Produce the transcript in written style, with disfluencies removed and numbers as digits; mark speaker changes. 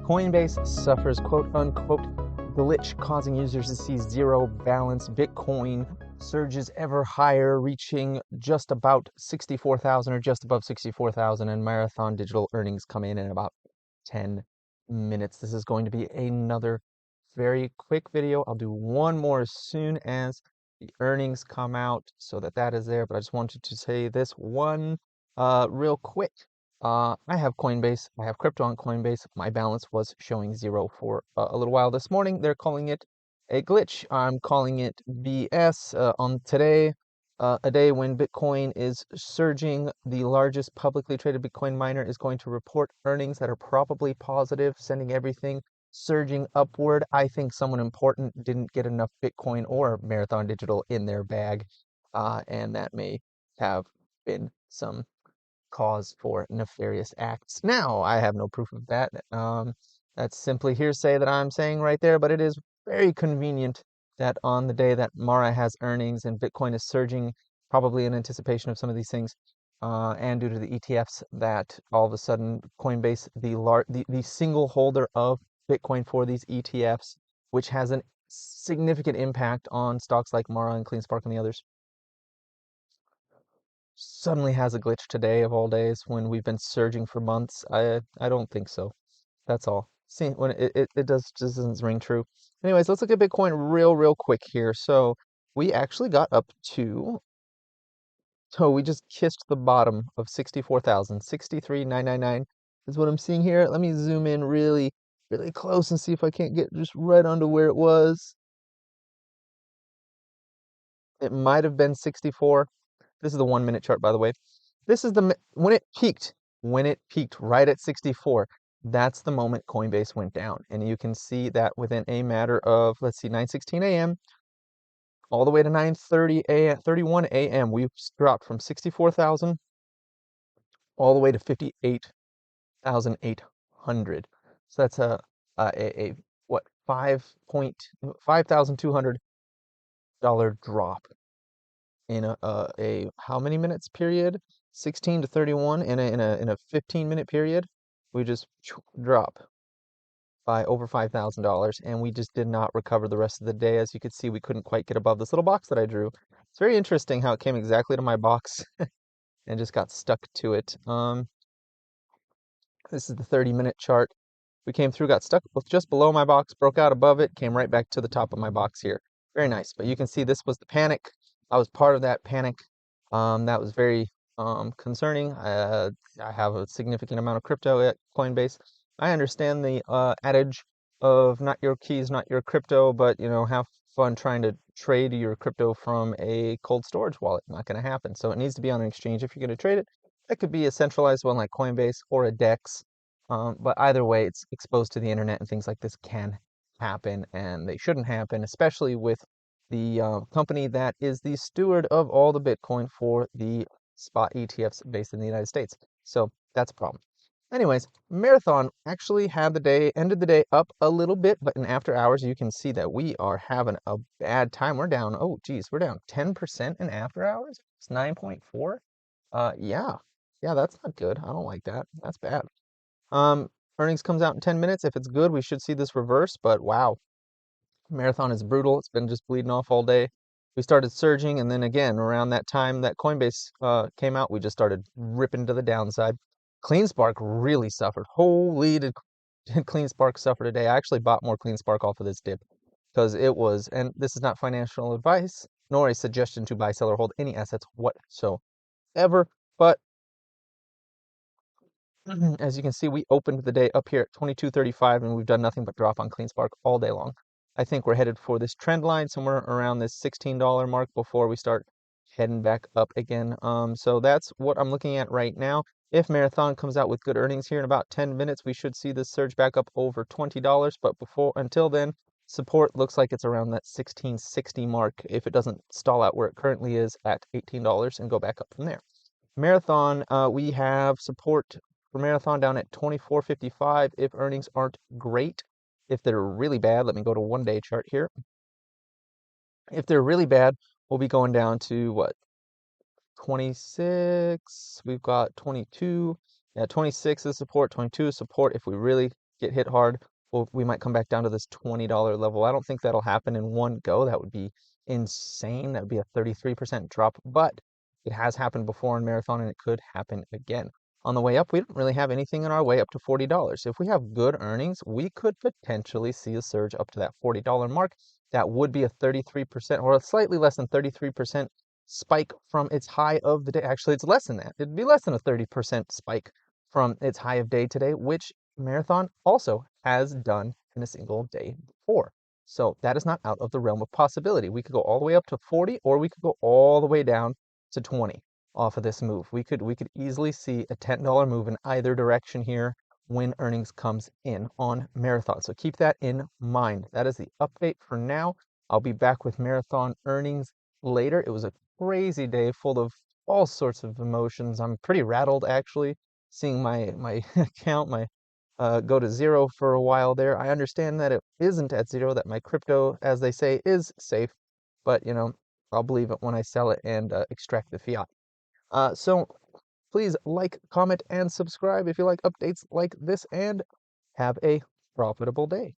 Speaker 1: Coinbase suffers quote-unquote glitch causing users to see zero balance. Bitcoin surges ever higher, reaching just about 64,000 or just above 64,000, and Marathon Digital earnings come in about 10 minutes. This is going to be another very quick video. I'll do one more as soon as the earnings come out so that is there, but I just wanted to say this one real quick. I have Coinbase. I have crypto on Coinbase. My balance was showing zero for a little while this morning. They're calling it a glitch. I'm calling it BS. On today, a day when Bitcoin is surging, the largest publicly traded Bitcoin miner is going to report earnings that are probably positive, sending everything surging upward. I think someone important didn't get enough Bitcoin or Marathon Digital in their bag, and that may have been some cause for nefarious acts. Now, I have no proof of that. That's simply hearsay that I'm saying right there, but it is very convenient that on the day that Mara has earnings and Bitcoin is surging, probably in anticipation of some of these things, and due to the ETFs, that all of a sudden Coinbase, the single holder of Bitcoin for these ETFs, which has a significant impact on stocks like Mara and CleanSpark and the others, suddenly has a glitch today of all days when we've been surging for months. I don't think so. That's all. See, when it just doesn't ring true. Anyways, let's look at Bitcoin real quick here. So we actually got up to, so we just kissed the bottom of 64,000. 63,999 is what I'm seeing here. Let me zoom in really close and see if I can't get just right onto where it was. It might have been 64. This is the 1 minute chart, by the way. This is when it peaked right at 64. That's the moment Coinbase went down. And you can see that within a matter of, let's see, 9:16 a.m. all the way to 9:30 a.m., 31 a.m. We've dropped from 64,000 all the way to 58,800. So that's a what, $5,200 drop in a how many minutes period? 16 to 31 in a 15-minute period. We just drop by over $5,000, and we just did not recover the rest of the day. As you can see, we couldn't quite get above this little box that I drew. It's very interesting how it came exactly to my box and just got stuck to it. This is the 30-minute chart. We came through, got stuck just below my box, broke out above it, came right back to the top of my box here. Very nice. But you can see this was the panic. I was part of that panic. That was very concerning. I have a significant amount of crypto at Coinbase. I understand the adage of not your keys, not your crypto, but have fun trying to trade your crypto from a cold storage wallet. Not going to happen. So it needs to be on an exchange if you're going to trade it. That could be a centralized one like Coinbase or a DEX. But either way, it's exposed to the internet and things like this can happen, and they shouldn't happen, especially with the company that is the steward of all the Bitcoin for the spot ETFs based in the United States. So that's a problem. Anyways, Marathon actually ended the day up a little bit, but in after hours, you can see that we are having a bad time. We're down, oh geez, we're down 10% in after hours. It's 9.4. Yeah, that's not good. I don't like that. That's bad. Earnings comes out in 10 minutes. If it's good, we should see this reverse, but wow. Marathon is brutal. It's been just bleeding off all day. We started surging, and then again, around that time that Coinbase came out, we just started ripping to the downside. CleanSpark really suffered. Holy did CleanSpark suffer today. I actually bought more CleanSpark off of this dip because it was, and this is not financial advice, nor a suggestion to buy, sell, or hold any assets whatsoever, but as you can see, we opened the day up here at 22.35, and we've done nothing but drop on CleanSpark all day long. I think we're headed for this trend line somewhere around this $16 mark before we start heading back up again. So that's what I'm looking at right now. If Marathon comes out with good earnings here in about 10 minutes, we should see this surge back up over $20. But until then, support looks like it's around that 16.60 mark if it doesn't stall out where it currently is at $18 and go back up from there. Marathon, we have support for Marathon down at 24.55 if earnings aren't great. If they're really bad, let me go to 1-day chart here. If they're really bad, we'll be going down to what? 26. We've got 22. Yeah, 26 is support, 22 is support if we really get hit hard, we might come back down to this $20 level. I don't think that'll happen in one go. That would be insane. That would be a 33% drop, but it has happened before in Marathon and it could happen again. On the way up, we don't really have anything in our way up to $40. If we have good earnings, we could potentially see a surge up to that $40 mark. That would be a 33% or a slightly less than 33% spike from its high of the day. Actually, it's less than that. It'd be less than a 30% spike from its high of day today, which Marathon also has done in a single day before. So that is not out of the realm of possibility. We could go all the way up to 40 or we could go all the way down to 20 off of this move. We could easily see a $10 move in either direction here when earnings comes in on Marathon. So keep that in mind. That is the update for now. I'll be back with Marathon earnings later. It was a crazy day full of all sorts of emotions. I'm pretty rattled actually, seeing my account, go to zero for a while there. I understand that it isn't at zero, that my crypto, as they say, is safe, but I'll believe it when I sell it and extract the fiat. So please like, comment, and subscribe if you like updates like this, and have a profitable day.